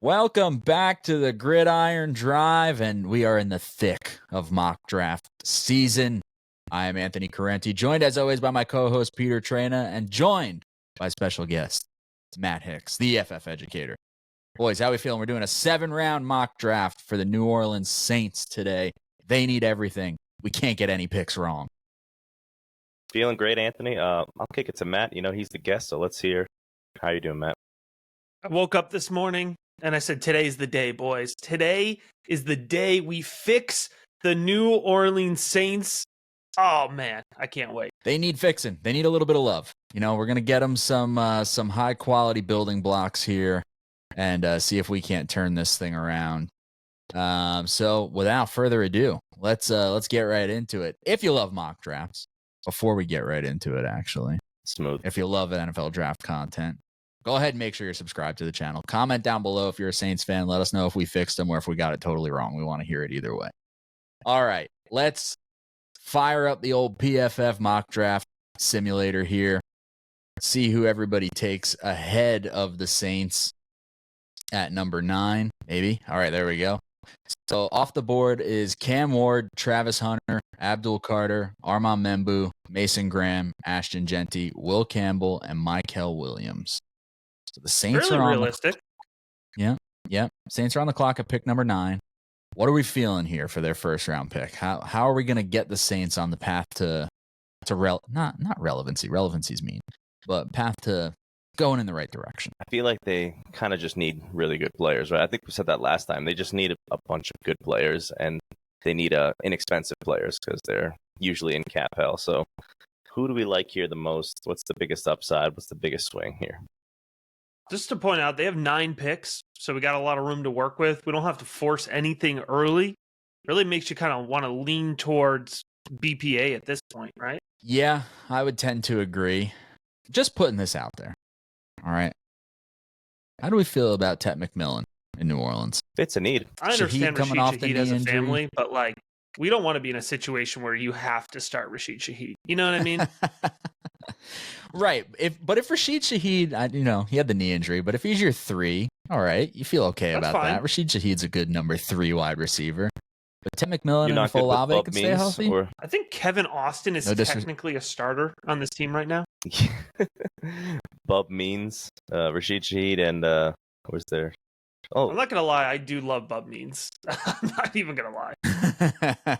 Welcome back to the Gridiron Drive, and we are in the thick of mock draft season. I am Anthony Carenti, joined as always by my co-host Peter Trena, and joined by special guest Matt Hicks, the FF educator. Boys, how we feeling? We're doing a 7-round mock draft for the New Orleans Saints today. They need everything. We can't get any picks wrong. Feeling great, Anthony. I'll kick it to Matt. You know, he's the guest, so let's hear how you doing, Matt. I woke up this morning and I said, today's the day, boys. Today is the day we fix the New Orleans Saints. Oh, man, I can't wait. They need fixing. They need a little bit of love. You know, we're going to get them some high-quality building blocks here and see if we can't turn this thing around. So without further ado, let's get right into it. If you love mock drafts, before we get right into it, actually. Smooth. If you love NFL draft content, go ahead and make sure you're subscribed to the channel. Comment down below if you're a Saints fan. Let us know if we fixed them or if we got it totally wrong. We want to hear it either way. All right, let's fire up the old PFF mock draft simulator here. See who everybody takes ahead of the Saints at number 9, maybe. All right, there we go. So off the board is Cam Ward, Travis Hunter, Abdul Carter, Armand Membu, Mason Graham, Ashton Genty, Will Campbell, and Mykel Williams. So the Saints really are on realistic. Yeah. Saints are on the clock at pick number 9. What are we feeling here for their first round pick? How are we going to get the Saints on the path to not relevancy? Relevancy's mean, but path to going in the right direction. I feel like they kind of just need really good players, right? I think we said that last time. They just need a bunch of good players, and they need inexpensive players because they're usually in cap hell. So who do we like here the most? What's the biggest upside? What's the biggest swing here? Just to point out, they have 9 picks, so we got a lot of room to work with. We don't have to force anything early. Really makes you kind of want to lean towards BPA at this point, right? Yeah, I would tend to agree. Just putting this out there. All right. How do we feel about Tet McMillan in New Orleans? It's a need. I understand coming off the Rashid Shaheed as a injury. family, but we don't want to be in a situation where you have to start Rashid Shaheed. You know what I mean? Right. If Rashid Shaheed, he had the knee injury, but if he's your 3, all right, you feel okay That's about fine. that. Rashid Shaheed's a good number 3 wide receiver. But Tet McMillan You're and not good with Olave Bub could stay Means, healthy. or I think Kevin Austin is technically a starter on this team right now. Bub Means, Rashid Shaheed, and where's there? Oh, I'm not going to lie. I do love Bub Means. I'm not even going to lie.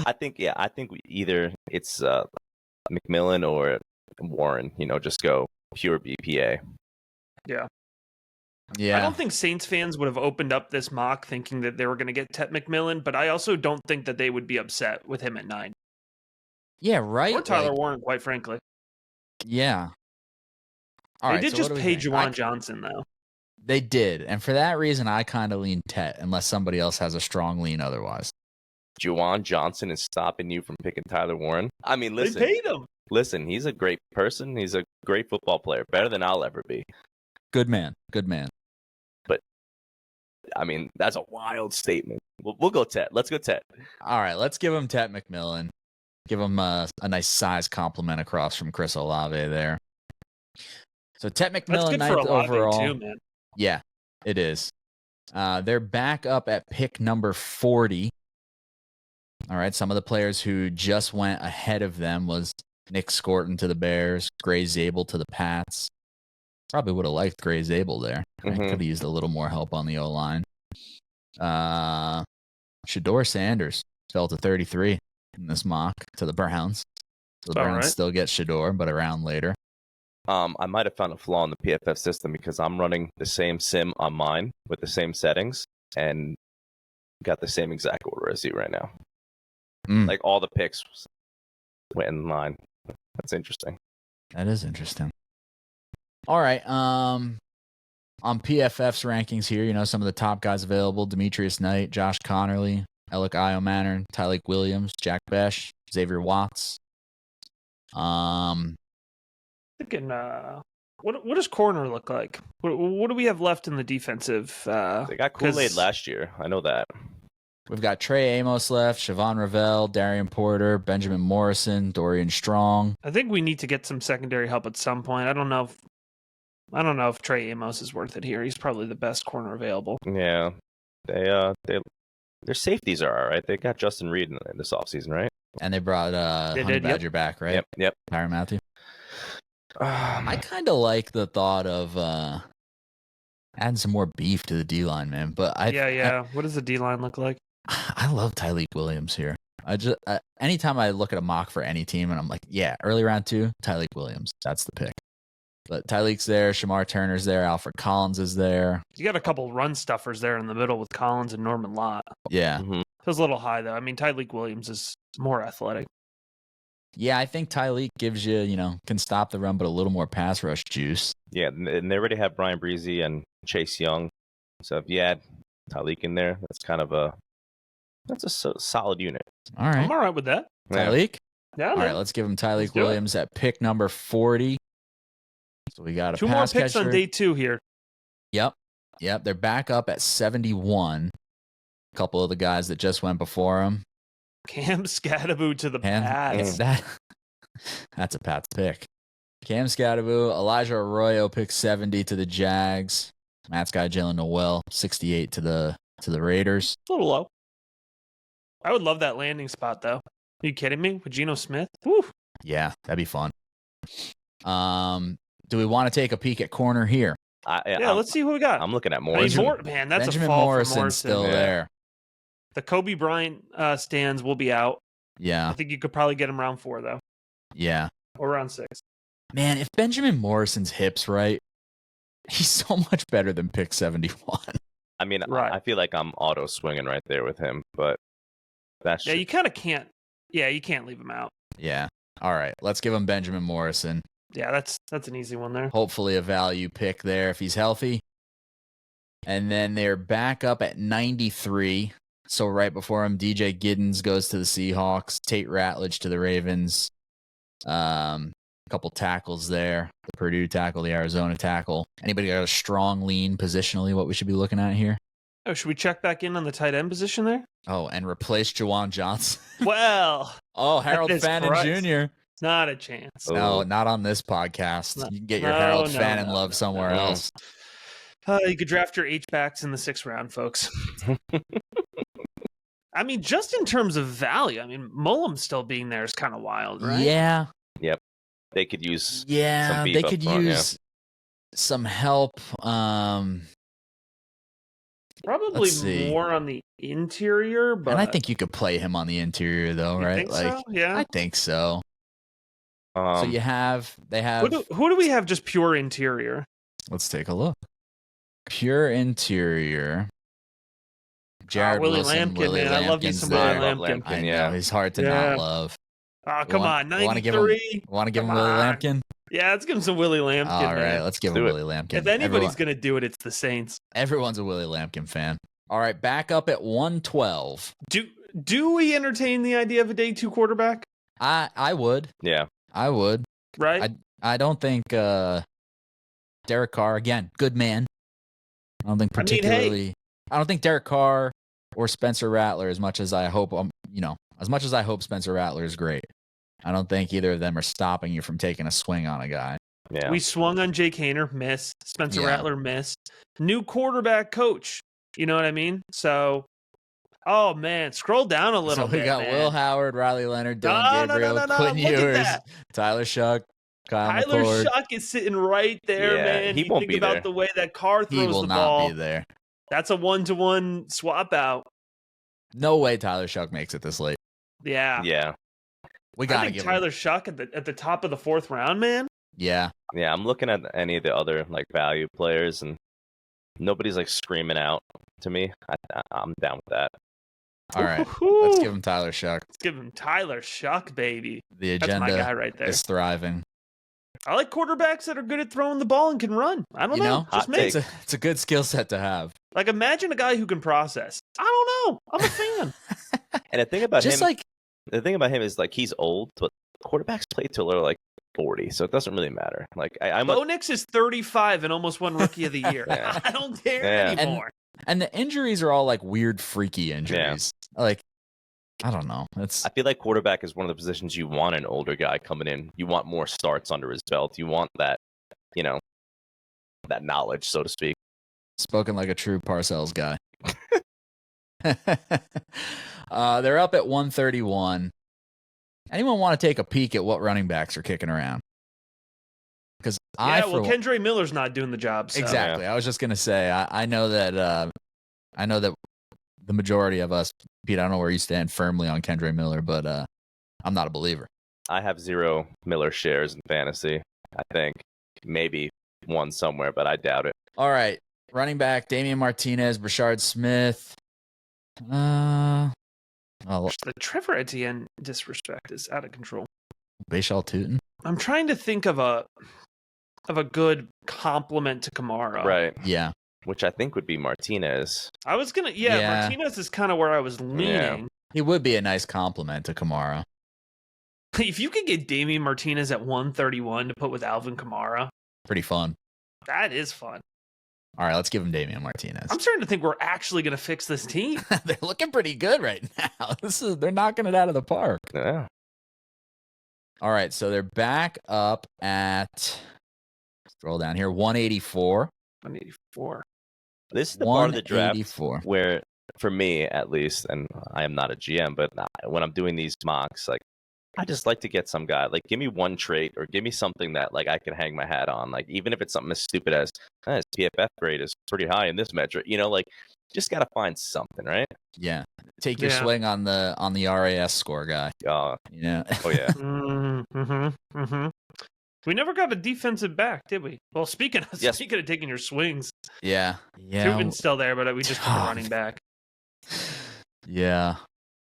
I think either it's McMillan or Warren. Just go pure BPA. Yeah. Yeah. I don't think Saints fans would have opened up this mock thinking that they were going to get Tet McMillan, but I also don't think that they would be upset with him at 9. Yeah, right. Or Tyler Warren, quite frankly. Yeah. They did just pay Juwan Johnson, though. They did. And for that reason, I kind of lean Tet, unless somebody else has a strong lean otherwise. Juwan Johnson is stopping you from picking Tyler Warren? I mean, listen. They paid him. Listen, he's a great person. He's a great football player. Better than I'll ever be. Good man. But, I mean, that's a wild statement. We'll go Tet. Let's go Tet. All right, let's give him Tet McMillan. Give him a nice size compliment across from Chris Olave there. So Tet McMillan, That's good for Olave overall. too, man. Yeah, it is. They're back up at pick number 40. All right, some of the players who just went ahead of them was Nick Scorton to the Bears, Gray Zabel to the Pats. Probably would have liked Gray Zabel there. Mm-hmm. Could have used a little more help on the O-line. Shador Sanders fell to 33 in this mock to the Browns. So the Browns still get Shador, but around later. I might have found a flaw in the PFF system because I'm running the same sim on mine with the same settings and got the same exact order as you right now. Like all the picks went in line. That's interesting. That is interesting. All right. On PFF's rankings here, some of the top guys available: Demetrius Knight, Josh Connerly, Alec Iomanner, Tyleik Williams, Jack Besh, Xavier Watts. Thinking, what does corner look like? What do we have left in the defensive? They got Kool-Aid last year. I know that. We've got Trey Amos left, Siobhan Ravel, Darian Porter, Benjamin Morrison, Dorian Strong. I think we need to get some secondary help at some point. I don't know if I don't know if Trey Amos is worth it here. He's probably the best corner available. Yeah, their safeties are all right. They got Justin Reed in this offseason, right? And they brought Honey Badger back, right? Yep. Tyrann Mathieu. I kind of like the thought of adding some more beef to the D-line, man. But What does the D-line look like? I love Tyleik Williams here. Anytime I look at a mock for any team and I'm like, yeah, early round 2, Tyleik Williams. That's the pick. But Tyleik's there, Shamar Turner's there, Alfred Collins is there. You got a couple run stuffers there in the middle with Collins and Norman Lott. Yeah. Mm-hmm. Feels a little high, though. I mean, Tyleik Williams is more athletic. Yeah, I think Tyleik gives you, can stop the run, but a little more pass rush juice. Yeah, and they already have Brian Breezy and Chase Young. So if you add Tyleik in there, that's a solid unit. All right. I'm all right with that. Tyleik? Yeah. All right, let's give him Tyleik Williams at pick number 40. So we got a 2 more picks on day 2 here. Yep. They're back up at 71. A couple of the guys that just went before him. Cam Scatterbo to the Pats. That's a Pats pick. Cam Scatterbo, Elijah Arroyo picks 70 to the Jags. Matt's guy Jalen Noel 68 to the Raiders. A little low. I would love that landing spot though. Are you kidding me? With Geno Smith? Woo. Yeah, that'd be fun. Do we want to take a peek at corner here? Let's see who we got. I'm looking at Morrison. Man, that's Benjamin a fall Morrison's for Morrison. Still there. The Kobe Bryant stands will be out. Yeah. I think you could probably get him round 4 though. Yeah. Or round 6. Man, if Benjamin Morrison's hips right, he's so much better than pick 71. I mean, right. I feel like I'm auto swinging right there with him, but that's you kind of can't. Yeah, you can't leave him out. Yeah. All right, let's give him Benjamin Morrison. Yeah, that's an easy one there. Hopefully a value pick there if he's healthy. And then they're back up at 93. So right before him, DJ Giddens goes to the Seahawks. Tate Ratledge to the Ravens. A couple tackles there. The Purdue tackle, the Arizona tackle. Anybody got a strong lean positionally what we should be looking at here? Oh, should we check back in on the tight end position there? Oh, and replace Jawan Johnson. Well. Oh, Harold Fannin Jr. Not a chance. No, not on this podcast. You can get your Harold Fannin love somewhere else. You could draft your H-backs in the 6th round, folks. I mean, just in terms of value, I mean, Mullum still being there is kind of wild, right? Yeah. Yep. They could use some beef up front, some help. Probably more on the interior, but and I think you could play him on the interior though, right? Think so? Yeah. I think so. So they have who do we have just pure interior? Let's take a look. Pure interior. Jared Willie Wilson, Lampkin, Willie man. I love you some Willie Lampkin. I know, he's hard to not love. Oh, come on, 93. Want to give him Willie Lampkin? Yeah, let's give him some Willie Lampkin. All right, let's give him Willie Lampkin. If anybody's going to do it, it's the Saints. Everyone's a Willie Lampkin fan. All right, back up at 112. Do we entertain the idea of a day 2 quarterback? I would. Yeah. I would. Right? I don't think Derek Carr, again, good man. I don't think particularly. I don't think Derek Carr or Spencer Rattler, as much as I hope Spencer Rattler is great. I don't think either of them are stopping you from taking a swing on a guy. Yeah. We swung on Jake Haener, missed. Spencer Rattler missed. New quarterback coach. You know what I mean? So, oh man, scroll down a little bit. We got Will Howard, Riley Leonard, Dylan Gabriel, Quinn Ewers, Tyler Shuck, Kyle McCord. Shuck is sitting right there, man. He won't be there. The way that Carr throws the ball. He will not be there. That's a 1-to-1 swap out. No way Tyler Shuck makes it this late. Yeah. Yeah. We gotta give Tyler Shuck at the top of the 4th round, man. Yeah. Yeah, I'm looking at any of the other value players, and nobody's screaming out to me. I'm down with that. All right, let's give him Tyler Shuck. Let's give him Tyler Shuck, baby. The agenda That's my guy right there. is thriving. I like quarterbacks that are good at throwing the ball and can run. I don't know. Just me. It's a good skill set to have. Imagine a guy who can process. I don't know. I'm a fan. And the thing about him is he's old, but quarterbacks play till they're 40, so it doesn't really matter. Bo Nix is 35 and almost won Rookie of the Year. Yeah. I don't care anymore. And the injuries are all weird, freaky injuries. Yeah. I don't know. I feel like quarterback is one of the positions you want an older guy coming in. You want more starts under his belt. You want that, that knowledge, so to speak. Spoken like a true Parcells guy. They're up at 131. Anyone want to take a peek at what running backs are kicking around? Because Kendre Miller's not doing the job. So. Exactly. I was just gonna say I know that the majority of us, Pete, I don't know where you stand firmly on Kendre Miller, but I'm not a believer. I have 0 Miller shares in fantasy. I think maybe one somewhere, but I doubt it. All right, running back Damian Martinez, Brashard Smith. The Trevor Etienne disrespect is out of control. Bashal Tootin. I'm trying to think of a good compliment to Kamara. Right. Yeah. Which I think would be Martinez. I was gonna, Martinez is kind of where I was leaning. Yeah. He would be a nice compliment to Kamara. If you could get Damian Martinez at 131 to put with Alvin Kamara, pretty fun. That is fun. All right, let's give him Damian Martinez. I'm starting to think we're actually going to fix this team. They're looking pretty good right now. They're knocking it out of the park. Yeah. All right, so they're back up at, scroll down here, 184. 184. This is the part of the draft where, for me at least, and I am not a GM, but when I'm doing these mocks, like, I just like to get some guy, like, give me one trait or give me something that, like, I can hang my hat on. Like, even if it's something as stupid as his PFF grade is pretty high in this metric, like, just got to find something, right? Yeah. Take your swing on the RAS score guy. Oh yeah. We never got a defensive back, did we? Well, speaking of taking your swings. Yeah. Tubin's still there, but we just put a running back. Yeah.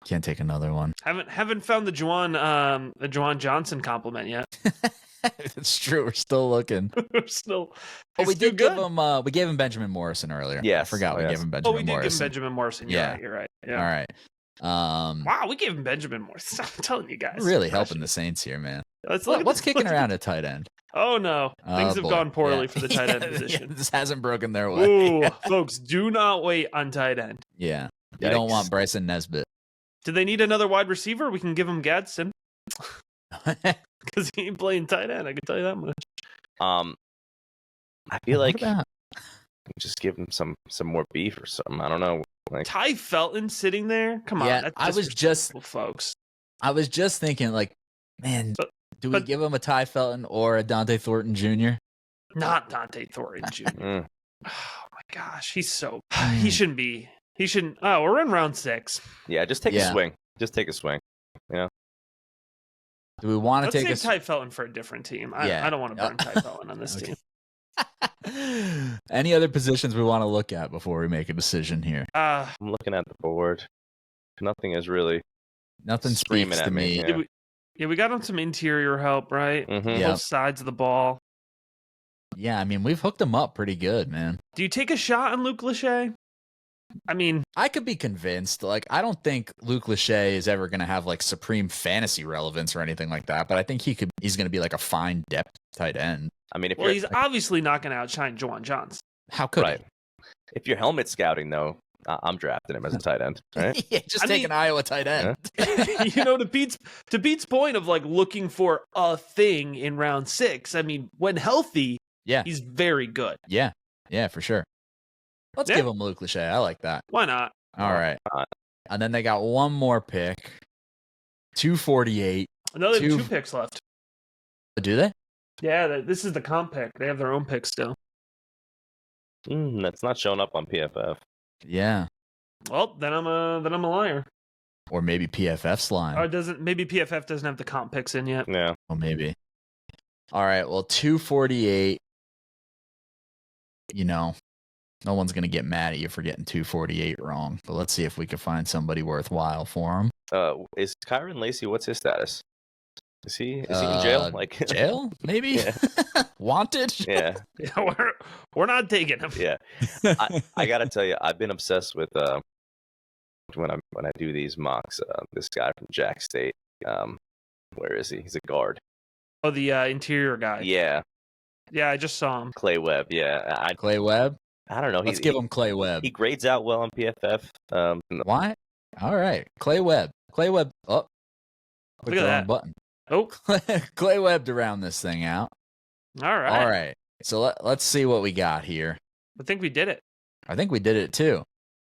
Can't take another one. Haven't found the Juwan Johnson compliment yet. It's true. We're still looking. We did give him. We gave him Benjamin Morrison earlier. Yeah, I forgot we gave him Benjamin Morrison. We did give him Benjamin Morrison. You're right. Yeah. All right. Wow, we gave him Benjamin Morrison. I'm telling you guys, we're really helping the Saints here, man. What's kicking around at tight end? Oh no, things have gone poorly for the tight end position. This hasn't broken their way. Ooh, folks, do not wait on tight end. Yeah, you don't want Bryson Nesbitt. Do they need another wide receiver? We can give him Gadsden. Because he ain't playing tight end, I can tell you that much. I feel like just give him some more beef or something. I don't know. Like Ty Felton sitting there? Come on. Yeah, I was just thinking, like, man, do we give him a Ty Felton or a Dante Thornton Jr.? Not Dante Thornton Jr. Oh my gosh, he shouldn't be. He shouldn't. Oh, we're in round 6. Yeah, just take a swing. Just take a swing. Yeah. Do we want to take a Ty Felton for a different team? I don't want to burn Ty Felton on this team. Any other positions we want to look at before we make a decision here? I'm looking at the board. Nothing speaks to me. We got him some interior help, right? Mm-hmm. Both sides of the ball. Yeah, I mean, we've hooked him up pretty good, man. Do you take a shot on Luke Lachey? I mean, I could be convinced. Like, I don't think Luke Lachey is ever going to have like supreme fantasy relevance or anything like that, but I think he's going to be like a fine depth tight end. I mean, he's obviously not going to outshine Juwan Johnson. How could he? If you're helmet scouting, though, I'm drafting him as a tight end, right? Yeah, take an Iowa tight end. To Pete's point of like looking for a thing in round 6. I mean, when healthy, he's very good. Yeah, for sure. Let's give him Luke Lachey. I like that. Why not? All right. And then they got one more pick. 248. No, they have 2 picks left. Do they? Yeah, this is the comp pick. They have their own pick still. That's not showing up on PFF. Yeah. Well, then I'm a liar. Or maybe PFF's line. Or maybe PFF doesn't have the comp picks in yet. Yeah. Well, maybe. All right. Well, 248. No one's going to get mad at you for getting 248 wrong, but let's see if we can find somebody worthwhile for him. Is Kyron Lacey, what's his status? Is he in jail? Like jail? Maybe? Wanted? Yeah. We're not taking him. Yeah. I got to tell you, I've been obsessed with when I do these mocks, this guy from Jack State. Where is he? He's a guard. Oh, the interior guy. Yeah. Yeah, I just saw him. Clay Webb, yeah. Clay Webb? I don't know. Let's give him Clay Webb. He grades out well on PFF. Why? All right. Clay Webb. Oh. Look at that button. Oh. Clay Webb to round this thing out. All right. So let's see what we got here. I think we did it. I think we did it too.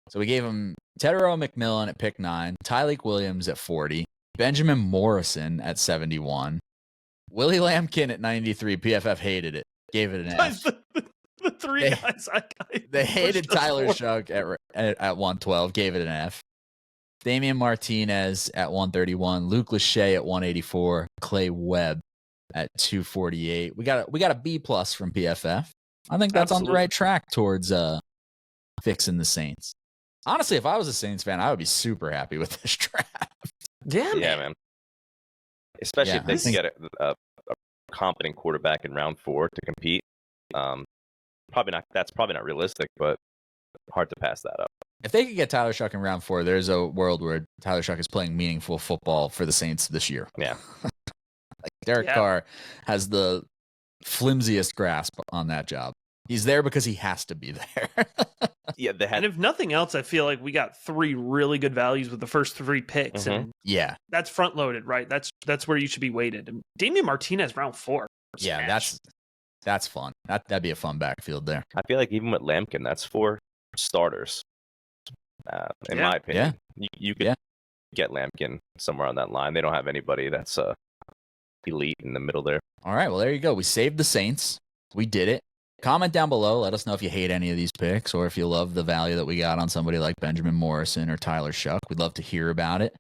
So we gave him Tedero McMillan at pick 9, Tyleek Williams at 40, Benjamin Morrison at 71, Willie Lampkin at 93. PFF hated it, gave it an F. The three guys they hated Tyler Shuck at 112, gave it an F. Damian Martinez at 131, Luke Lachey at 184, Clay Webb at 248. We got a B plus from PFF. I think that's on the right track towards fixing the Saints. Honestly, if I was a Saints fan, I would be super happy with this draft. Yeah, man. Especially if they can get a competent quarterback in round 4 to compete. That's probably not realistic, but hard to pass that up. If they could get Tyler Shuck in round 4, there's a world where Tyler Shuck is playing meaningful football for the Saints this year. Yeah. Derek Carr has the flimsiest grasp on that job. He's there because he has to be there. And if nothing else, I feel like we got 3 really good values with the first 3 picks. Mm-hmm. And that's front loaded, right? That's where you should be weighted. And Damian Martinez round 4. Yeah, that's fun. That'd be a fun backfield there. I feel like even with Lampkin, that's 4 starters. In my opinion, you could get Lampkin somewhere on that line. They don't have anybody that's elite in the middle there. All right, well, there you go. We saved the Saints. We did it. Comment down below. Let us know if you hate any of these picks or if you love the value that we got on somebody like Benjamin Morrison or Tyler Shuck. We'd love to hear about it.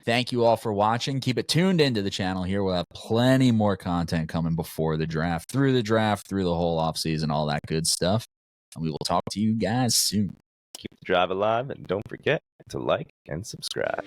Thank you all for watching. Keep it tuned into the channel here. We'll have plenty more content coming before the draft, through the whole offseason, all that good stuff. And we will talk to you guys soon. Keep the drive alive, and don't forget to like and subscribe.